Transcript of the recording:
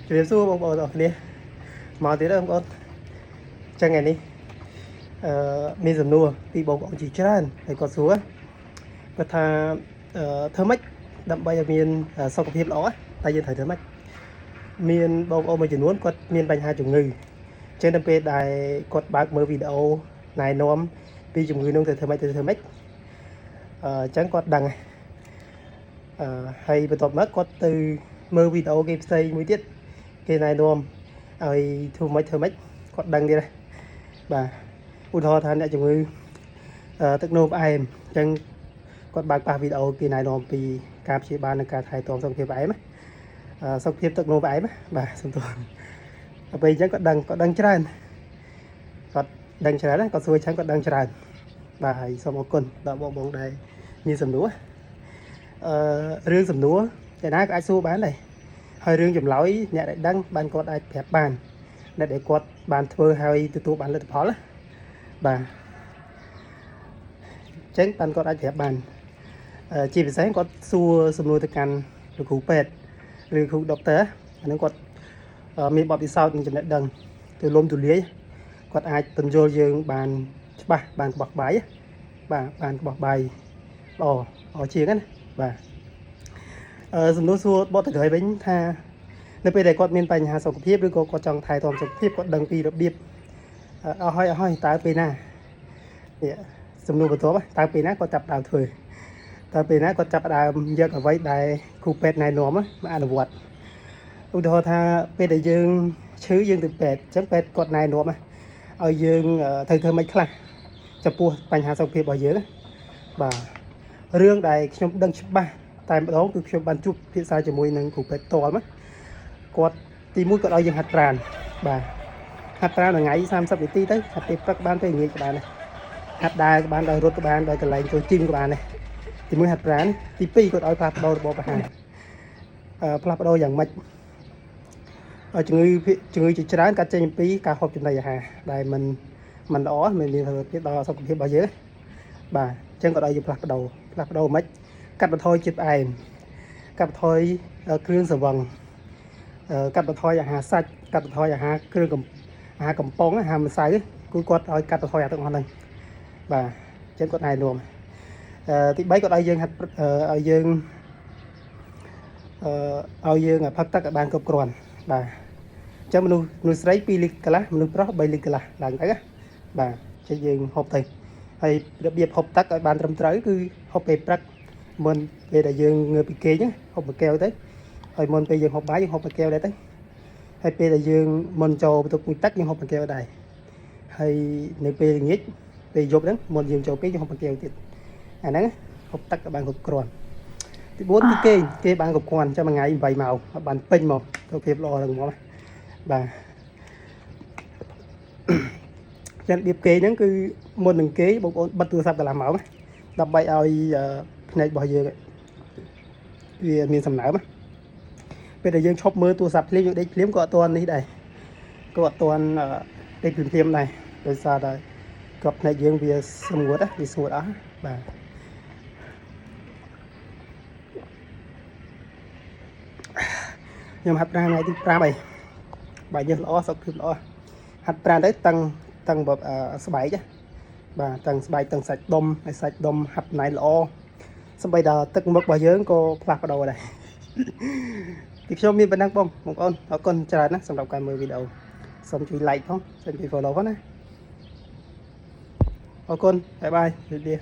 Chủ điểm xu bông ở đây màu tí đó không con chẳng ngày đi mình dầm nua vì bông bông chỉ tràn thì có xuống và thà thơ mách đậm bay ở miền sau cái phim đó tại vì thời thơ mách miền bông ôm mà chỉ muốn quật miền bánh hai chục ngư trên đâm pe đài quật bạc mở video này nôm vì chục ngư nông từ thơ mách chẳng quật đằng hayបន្ទាប់មកគាត់ទៅមើលវីដេអូគេផ្សេងមួយទៀតគេណែនាំឲ្យធ្វើម៉េចគាត់ដឹងទៀតបាទឧទាហរណ៍ថាអ្នកជំងឺទឹកនោមផ្អែមអញ្ចឹងគាត់បើកប៉ះវីដេអូគេណែនាំពីការព្យាបាលនិងការថែទាំសុខភាពផ្អែមសុខភាពទឹកនោមផ្អែមបាទសំទោសដល់ពេលអញ្ចឹងគាត់ដឹងច្រើនគាត់សួរច្រើនគាត់ដឹងច្រើនបាទហើយសូមអរគុណដល់បងដែលមានសំណួររឿងសំណួរតែណាក៏អាចសួរបានដែរហើយរឿងចម្លើយអ្នកដែលដឹងបានគាត់អាចប្រាប់បានអ្នកដែលគាត់បានធ្វើហើយទទួលបានលទ្ធផលបាទអញ្ចឹងបានគាត់អាចប្រាប់បានជាពិសេសគាត់សួរសំណួរទៅកាន់លោកគ្រូពេទ្យឬគ្រូដុកទ័រអានឹងគាត់មានបទពិសោធន៍និងចំណេះដឹងទូលំទូលាយគាត់អាចពន្យល់យើងបានច្បាស់បានក្បោះបាយបាទបានក្បោះបាយល្អជាងណាបាទសំណួរសួរបទទៅក្រោយវិញថានៅពេលដែលគាត់មានបញ្ហាសុខភាពឬក៏គាត់ចង់ថែទាំសុខភាពគាត់ដឹងពីរបៀបអស់ហើយតើពេលណានេះសំណួរបន្ទាប់តើពេលណាគាត់ចាប់ដើមធ្វើតើពេលណាគាត់ចាប់ដើមយកអ្វីដែលគ្រូពេទ្យណែនាំមកអនុវត្តឧទាហរណ៍ថាពេលដែលយើងឈឺយើងទៅពេទ្យអញ្ចឹងពេទ្យគាត់ណែនាំឲ្យយើងត្រូវធ្វើម៉េចខ្លះចំពោះបញ្ហាសុខភាពរបស់យើងបាទរឿងដែលខ្ញុំដឹងច្បាស់តែម្ដងគឺខ្ញុំបានជួបភាសាជាមួយនឹងគ្រូពេទ្យតលមកគាត់ទីមួយគាត់ឲ្យយើងហាត់ប្រាណបាទហាត់ប្រាណមួយថ្ងៃ30នាទីទៅហាត់ពេលព្រឹកបានពេលល្ងាចក៏បានដែរហាត់ដើរក៏បានដោយរត់ក៏បានដោយកន្លែងចូលជីមក៏បានដែរទីមួយហាត់ប្រាណទីពីរគាត់ឲ្យផ្លាស់ប្ដូររបបអាហារផ្លាស់ប្ដូរយ៉ាងម៉េចជំងឺជាច្រើនកាត់ចេញពីការហូបចំណីអាហារដែលมันល្អមិនមានប្រយោជន៍ដល់សុខភាពរបស់យើងបាទអញ្ចឹងគាត់ឲ្យយើងផ្លាស់ប្ដូរមិនកាត់បន្ថយជាតិផ្អែមកាត់បន្ថយគ្រឿងស្រវឹងកាត់បន្ថយអាហារសាច់កាត់បន្ថយអាហារគ្រឿងអាហារកំប៉ុងអាហារម្សៅគឺគាត់ឲ្យកាត់បន្ថយអាទាំងអស់ហ្នឹងបាទអញ្ចឹងគាត់ណែនាំទី3គាត់ឲ្យយើងហាត់ឲ្យយើងផឹកទឹកឲ្យបានគ្រប់គ្រាន់បាទអញ្ចឹងមនុស្សស្រី2លីត្រកន្លះមនុស្សប្រុស3លីត្រកន្លះឡើងទៅបាទអញ្ចឹងយើងហូបទៅហើយរបៀបហូបទឹកឲ្យបានត្រឹមត្រូវគឺហូបពេលព្រឹកមុនពេលដែលយើងងើបពីគេងហូបមួយកែវទៅហើយមុនពេលយើងហូបបាយយើងហូបមួយកែវដែរទៅហើយពេលដែលយើងមុនចូលបន្ទប់មួយទឹកយើងហូបមួយកែវដែរហើយនៅពេលល្ងាចពេលយប់ហ្នឹងមុនយើងចូលគេងយើងហូបមួយកែវទៀតអាហ្នឹងហូបទឹកឲ្យបានគ្រប់គ្រាន់ទី4គឺគេបានគ្រប់គ្រាន់ចាំមួយថ្ងៃ8ម៉ោងបានពេញមកសុខភាពល្អហ្នឹងមកបាទចឹងរបៀបគេហ្នឹងគឺមុននឹងគេបងប្អូនបិទទូរស័ព្ទកន្លះម៉ោងដើម្បីឲ្យភ្នែករបស់យើងវាមានសំណើមពេលដែលយើងឈប់មើលទូរស័ព្ទភ្លាមយើងដេកភ្លាមក៏អត់ទាន់នេះដែរក៏អត់ទាន់ដេកភ្លាមដែរដោយសារតែក្របភ្នែកយើងវាស្ងួតអស់បាទខ្ញុំហាត់ប្រាណថ្ងៃទី5ហើយបាទយើងល្អសុខភាពល្អហាត់ប្រាណទៅតឹងស្បែកបាទតឹងស្បែកតឹងសាច់ដុំហើយសាច់ដុំហាត់ណៃល្អសម្បីតែទឹកមុខរបស់យើងក៏ផ្លាស់ប្ដូរដែរពីខ្ញុំមានប៉ុណ្ណឹងបងប្អូនអរគុណច្រើនណាស់សម្រាប់ការមើលវីដេអូសូមជួយ like ផងសូមជួយ follow ផងណាអរគុណបាយបាយជម្រាបលា